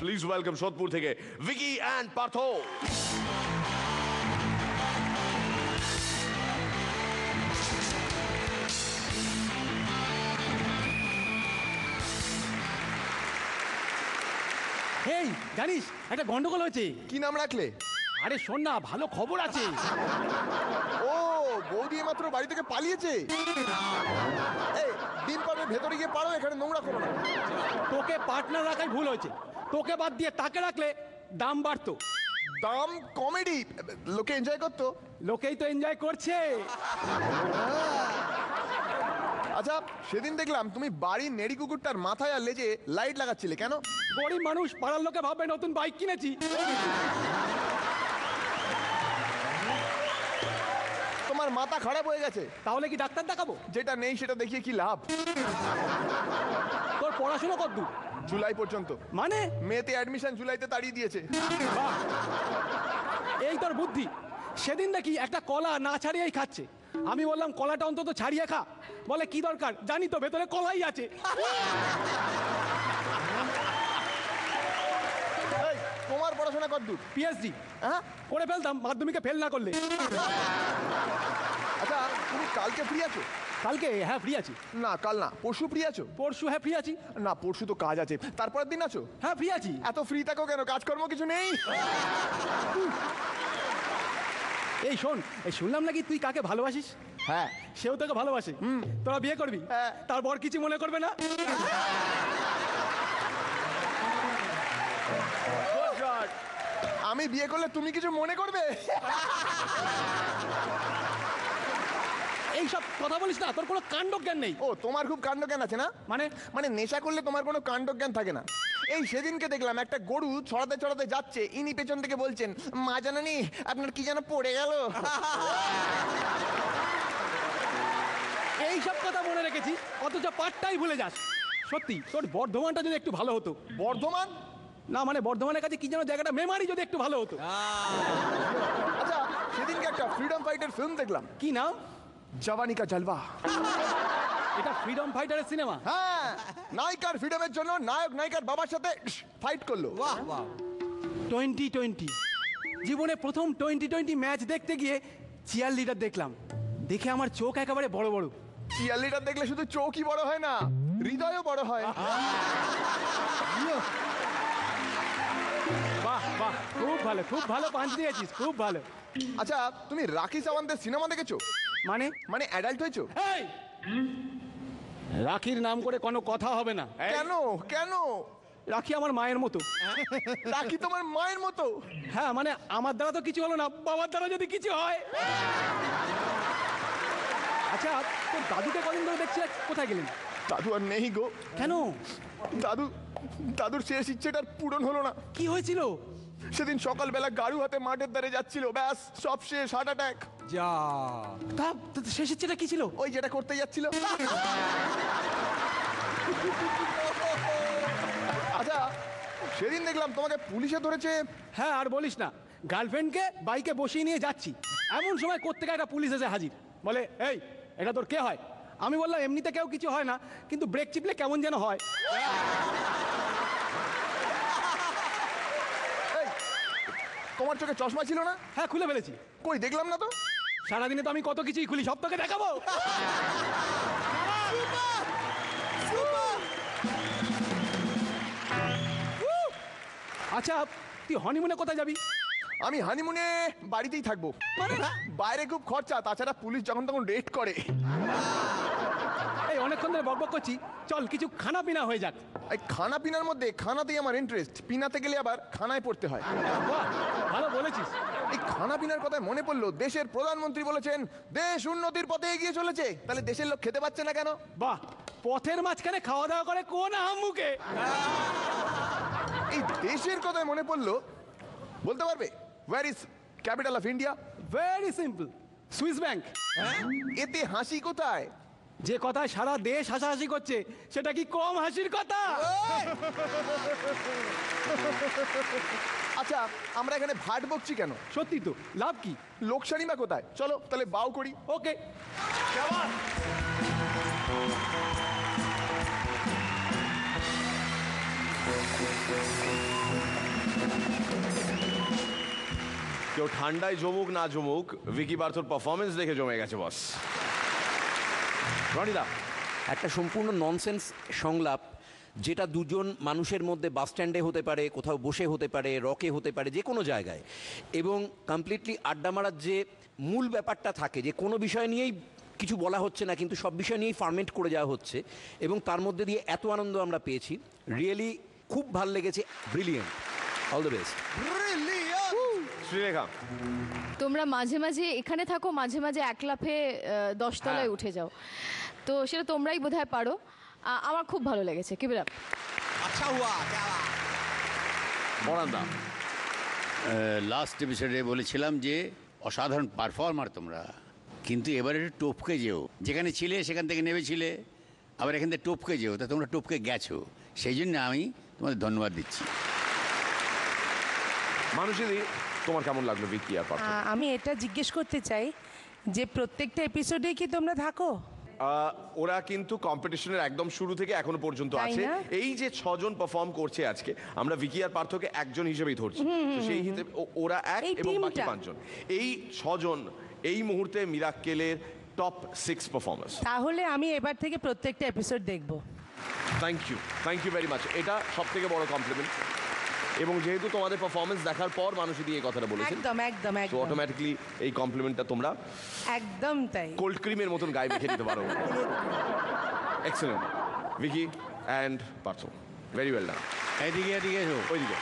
Please welcome Sodepur থেকে Vicky and Partha. এই জানিস একটা গন্ডগোল হয়েছে। কি নাম রাখলে? আরে শোন না, ভালো খবর আছে। ও বৌদি মাত্র বাড়ি থেকে পালিয়েছে। এই ডিম পাড়ের ভেতরে গিয়ে পারো, এখানে নোংরা করো না। তোকে পার্টনার রাখাই ভুল হয়েছে। তোকে বাদ দিয়ে তাকে রাখলে দাম বাড়তো। দাম কমেডি, লোকে এনজয় করতো। লোকেই তো এনজয় করছে। আচ্ছা সেদিন দেখলাম তুমি বাড়ির নেড়ি কুকুরটার মাথায় আর লেজে লাইট লাগাচ্ছিলে, কেন? গরিব মানুষ, পাড়ার লোকে ভাববে নতুন বাইক কিনেছি। তোমার মাথা খারাপ হয়ে গেছে। তাহলে কি ডাক্তার দেখাবো? যেটা নেই সেটা দেখিয়ে কি লাভ? তোর পড়াশোনা কতদূর? জুলাই পর্যন্ত। মানে? মেতে অ্যাডমিশন জুলাইতে তাড়িয়ে দিয়েছে। বাহ, এই তোর বুদ্ধি। সেদিন দেখি একটা কলা না ছাড়িয়েই খাচ্ছে। আমি বললাম কলাটা অন্তত ছাড়িয়ে খা। বলে কি দরকার, জানি তো ভেতরে কলাই আছে। এই তোমার পড়াশোনা কতদূর? পিএইচডি হ্যাঁ করে ফেলতাম মাধ্যমিকে ফেল না করলে। আচ্ছা তুমি কালকে ফ্রি আছো? কালকে? হ্যাঁ ফ্রি আছি। না কাল না, পরশু ফ্রি আছো? পরশু? হ্যাঁ ফ্রি আছি। না পরশু তো কাজ আছে, তারপরের দিন আছো? হ্যাঁ ফ্রি আছি। এত ফ্রি থাকো কেন, কাজকর্ম কিছু নেই? এই শোন, এই শুনলাম নাকি তুই কাকে ভালোবাসিস? হ্যাঁ। সেও তোকে ভালোবাসে। তোরা বিয়ে করবি? হ্যাঁ। তারপর কিছু মনে করবে না? আমি বিয়ে করলে তুমি কিছু মনে করবে? এইসব কথা বলিস না, তোর কোনো কাণ্ডজ্ঞান নেই। ও তোমার খুব কাণ্ডজ্ঞান আছে না? মানে? মানে নেশা করলে তোমার কোনো কাণ্ডজ্ঞান থাকে না। এই সেদিনকে দেখলাম একটা গরু ছড়াতে ছড়াতে যাচ্ছে, ইনি পেছন থেকে বলছেন, মা জানানি আপনার কি যেন পড়ে গেল। এইসব কথা মনে রেখেছি, অথচ পাঠটাই ভুলে যাস। সত্যি তোর বর্ধমানটা যদি একটু ভালো হতো। বর্ধমান? না মানে বর্ধমানের কাছে কি যেন জায়গাটা, মেমারি যদি একটু ভালো হতো। আচ্ছা সেদিনকে একটা ফ্রিডম ফাইটার ফিল্ম দেখলাম। কি নাম? জওয়ানি কা জলওয়া। এটা ফ্রিডম ফাইটারের সিনেমা? হ্যাঁ, নায়িকার ফ্রিডমের জন্য নায়ক নায়িকার বাবার সাথে ফাইট করলো। বাহ বাহ। 2020 জীবনে প্রথম 2020 ম্যাচ দেখতে গিয়ে চিয়ার লিডার দেখলাম। দেখে আমার চোখ একেবারে বড় বড়। চিয়ার লিডার দেখলে শুধু চোখই বড় হয় না, হৃদয়ও বড় হয়। বাহ বাহ, খুব ভালো, খুব ভালো পাঞ্চ দিয়েছিস, খুব ভালো। আচ্ছা তুমি রাখি সাওয়ান্তের সিনেমা দেখেছো? মানে? মানে অ্যাডাল্ট হয়েছো? এই রাখির নাম করে কোনো কথা হবে না। কেন কেন? রাখি আমার মায়ের মতো। রাখি তোমার মায়ের মতো? হ্যাঁ মানে আমার দ্বারা তো কিছু হলো না, বাবার দ্বারা যদি কিছু হয়। আচ্ছা তোর দাদুকে কদিন ধরে দেখছি, কোথায় গেলেন? দাদু আর নেই গো। কেন? দাদুর শেষ ইচ্ছেটার পূরণ হলো না। কি হয়েছিল? সেদিন সকালবেলা গাড়ু হাতে মাঠের ধারে যাচ্ছিল, ব্যাস সব শেষ, হার্ট অ্যাটাক। যা, তা শেষ ইচ্ছেটা কি ছিল? ওই যেটা করতে যাচ্ছিল। আচ্ছা সেদিন দেখলাম তোমাকে পুলিশে ধরেছে। হ্যাঁ আর বলিস না, গার্লফ্রেন্ডকে বাইকে বসিয়ে নিয়ে যাচ্ছি, এমন সময় কোত্থেকে একটা পুলিশ এসে হাজির। বলে এই এটা তোর কে হয়? আমি বললাম এমনিতে কেউ কিছু হয় না, কিন্তু ব্রেক চিপলে কেমন যেন হয়। তোমার চোখে চশমা ছিল না? হ্যাঁ খুলে ফেলেছি। কই দেখলাম না তো। সারাদিনে তো আমি কত কিছুই খুলি, সব তোকে দেখাবো। আচ্ছা তুই হনিমুনে কোথায় যাবি? আমি হানিমুনে বাড়িতেই থাকবো। বাইরে খুব খরচা, তাছাড়া পুলিশ যখন তখন রেড করে। এই অনেকক্ষণ ধরে বকবক করছি, চল কিছু খানা পিনা হয়ে যাক। এই খানা পিনার মধ্যে খানাতেই আমার ইন্টারেস্ট, পিনাতে গেলে আবার খানায় পড়তে হয়। বাহ, ভালো বলেছিস। এই খানা পিনার কথায় মনে পড়লো, দেশের প্রধানমন্ত্রী বলেছেন দেশ উন্নতির পথে এগিয়ে চলেছে, তাহলে দেশের লোক খেতে পাচ্ছে না কেন? বাহ, পথের মাঝখানে খাওয়া দাওয়া করে কোন আহাম্মুকে? এই দেশের কথায় মনে পড়লো, বলতে পারবে where is capital of India? Very simple, Swiss bank. এতে হাসি কোথায়? যে কথায় সারা দেশ হাসাহাসি করছে, সেটা কি কম হাসির কথা? আচ্ছা আমরা এখানে ভাট বকছি কেন? সত্যি তো, লাভ কি? লোকসানি বা কোথায়? চলো তাহলে বাউ করি। ওকে। কেউ ঠান্ডায় জমুক না জমুক, ভিকি পার্থর পারফরমেন্স দেখে জমে গেছে বস। রনিদা, একটা সম্পূর্ণ ননসেন্স সংলাপ, যেটা দুজন মানুষের মধ্যে বাস স্ট্যান্ডে হতে পারে, কোথাও বসে হতে পারে, রকে হতে পারে, যে কোনো জায়গায়, এবং কমপ্লিটলি আড্ডা মারার যে মূল ব্যাপারটা থাকে, যে কোনো বিষয় নিয়েই কিছু বলা হচ্ছে না কিন্তু সব বিষয় নিয়েই ফার্মেন্ট করে যাওয়া হচ্ছে, এবং তার মধ্যে দিয়ে এত আনন্দ আমরা পেয়েছি, রিয়েলি খুব ভালো লেগেছে, brilliant, all the best. Srilekha, তোমরা মাঝে মাঝে এখানে থাকো, মাঝে মাঝে এক লাফে 10 তলায় উঠে যাও, তো সেটা তোমরাই বোধহয় পারো। আমার খুব ভালো লেগেছে। কি বললাম? বরান্দা, লাস্ট এপিসোডে বলেছিলাম যে অসাধারণ পারফর্মার তোমরা, কিন্তু এবারে একটু টপকে যেও, যেখানে ছিলে সেখান থেকে নেমেছিলে, আবার এখান থেকে টপকে যেও, তা তোমরা টপকে গেছো, সেই জন্য আমি তোমাদের ধন্যবাদ দিচ্ছি। মানুষেরই তোমার কেমন লাগলো ভিকি আর পার্থ? আমি এটা জিজ্ঞেস করতে চাই যে প্রত্যেকটা এপিসোডেই কি তোমরা থাকো? ওরা কিন্তু কম্পিটিশনের একদম শুরু থেকে এখনো পর্যন্ত তাই আছে। না? এই যে 6 জন পারফর্ম করছে আজকে, আমরা ভিকি আর পার্থকে একজন হিসেবেই ধরছি, তো সেই হিসেবে ওরা এক এই এবং বাকি টিমটা। 5 জন, এই 6 জন এই মুহূর্তে মিরাক্কেলের টপ 6 পারফর্মার্স। তাহলে আমি এবার থেকে প্রত্যেকটা এপিসোড দেখব। থ্যাংক ইউ ভেরি মাচ, এটা সব থেকে বড় কমপ্লিমেন্ট। এবং যেহেতু তোমাদের পারফরমেন্স দেখার পর মানুষ দিয়ে এই কথাটা বলেছেন, একদম একদম তো একদম অটোমেটিকলি এই কমপ্লিমেন্টটা তোমরা একদম তাই। কোল্ড ক্রিমের মতন গায়ে মেখে দিতে পারো। Excellent Vicky and Partha, very well done. এদিকে এদিকে এসো। ওইদিকে